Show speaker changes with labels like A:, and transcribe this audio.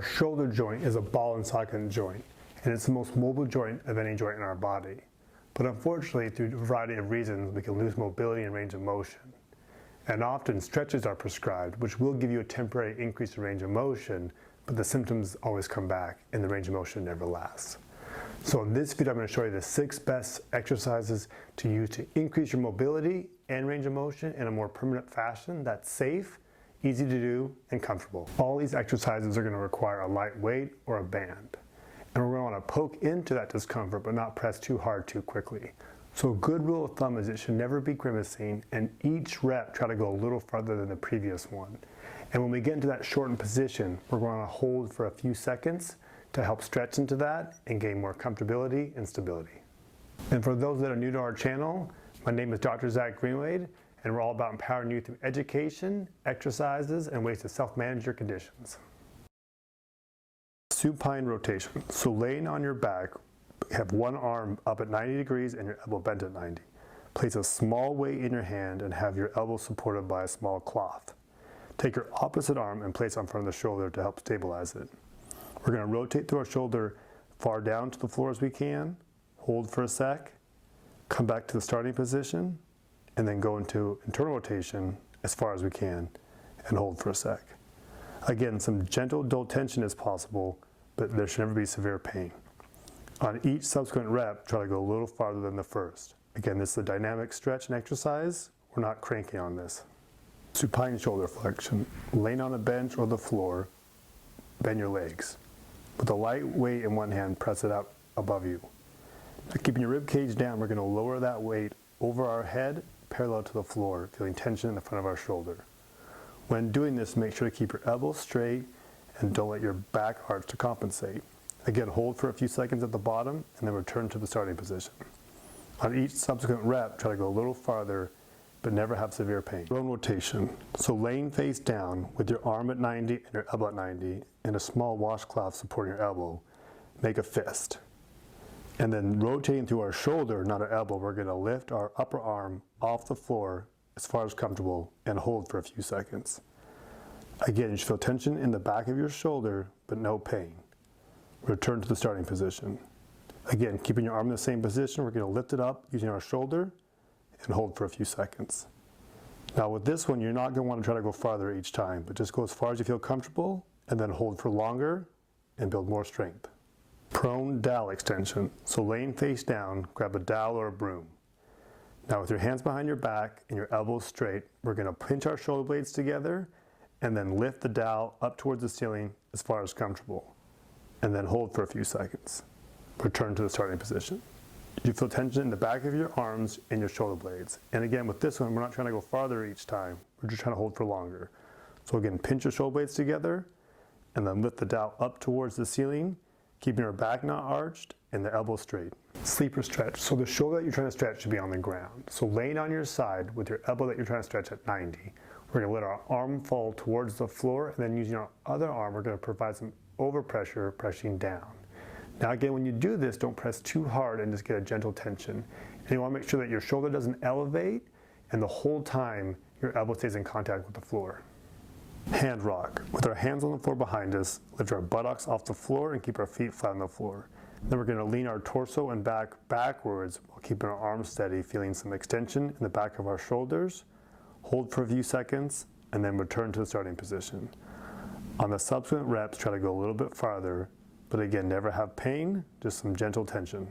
A: Our shoulder joint is a ball and socket joint, and it's the most mobile joint of any joint in our body. But unfortunately, through a variety of reasons, we can lose mobility and range of motion. And often stretches are prescribed, which will give you a temporary increase in range of motion, but the symptoms always come back and the range of motion never lasts. So in this video, I'm going to show you the 6 best exercises to use to increase your mobility and range of motion in a more permanent fashion that's safe, easy to do, and comfortable. All these exercises are going to require a light weight or a band. And we're going to want to poke into that discomfort but not press too hard too quickly. So a good rule of thumb is it should never be grimacing, and each rep try to go a little farther than the previous one. And when we get into that shortened position, we're going to hold for a few seconds to help stretch into that and gain more comfortability and stability. And for those that are new to our channel, my name is Dr. Zach Greenwade, and we're all about empowering you through education, exercises, and ways to self-manage your conditions. Supine rotation. So laying on your back, have one arm up at 90 degrees and your elbow bent at 90. Place a small weight in your hand and have your elbow supported by a small cloth. Take your opposite arm and place it in front of the shoulder to help stabilize it. We're going to rotate through our shoulder far down to the floor as we can, hold for a sec, come back to the starting position, and then go into internal rotation as far as we can and hold for a sec. Again, some gentle dull tension is possible, but there should never be severe pain. On each subsequent rep, try to go a little farther than the first. Again, this is a dynamic stretch and exercise. We're not cranking on this. Supine shoulder flexion. Laying on a bench or the floor, bend your legs. With a light weight in one hand, press it up above you. Now, keeping your rib cage down, we're going to lower that weight over our head, parallel to the floor, feeling tension in the front of our shoulder. When doing this, make sure to keep your elbows straight and don't let your back arch to compensate. Again, hold for a few seconds at the bottom and then return to the starting position. On each subsequent rep, try to go a little farther, but never have severe pain. Prone rotation. So laying face down with your arm at 90 and your elbow at 90 and a small washcloth supporting your elbow, make a fist. And then rotating through our shoulder, not our elbow, we're going to lift our upper arm off the floor as far as comfortable and hold for a few seconds. Again, you should feel tension in the back of your shoulder, but no pain. Return to the starting position. Again, keeping your arm in the same position, we're going to lift it up using our shoulder and hold for a few seconds. Now with this one, you're not going to want to try to go farther each time, but just go as far as you feel comfortable and then hold for longer and build more strength. Prone dowel extension. So laying face down, grab a dowel or a broom. Now with your hands behind your back and your elbows straight, we're going to pinch our shoulder blades together and then lift the dowel up towards the ceiling as far as comfortable. And then hold for a few seconds. Return to the starting position. You feel tension in the back of your arms and your shoulder blades. And again, with this one, we're not trying to go farther each time. We're just trying to hold for longer. So again, pinch your shoulder blades together and then lift the dowel up towards the ceiling, keeping your back not arched and the elbow straight. Sleeper stretch. So the shoulder that you're trying to stretch should be on the ground. So laying on your side with your elbow that you're trying to stretch at 90, we're going to let our arm fall towards the floor, and then using our other arm, we're going to provide some overpressure, pressing down. Now again, when you do this, don't press too hard and just get a gentle tension. And you want to make sure that your shoulder doesn't elevate and the whole time your elbow stays in contact with the floor. Hand rock. With our hands on the floor behind us, lift our buttocks off the floor and keep our feet flat on the floor. Then we're going to lean our torso and back backwards while keeping our arms steady, feeling some extension in the back of our shoulders. Hold for a few seconds and then return to the starting position. On the subsequent reps, try to go a little bit farther, but again, never have pain, just some gentle tension.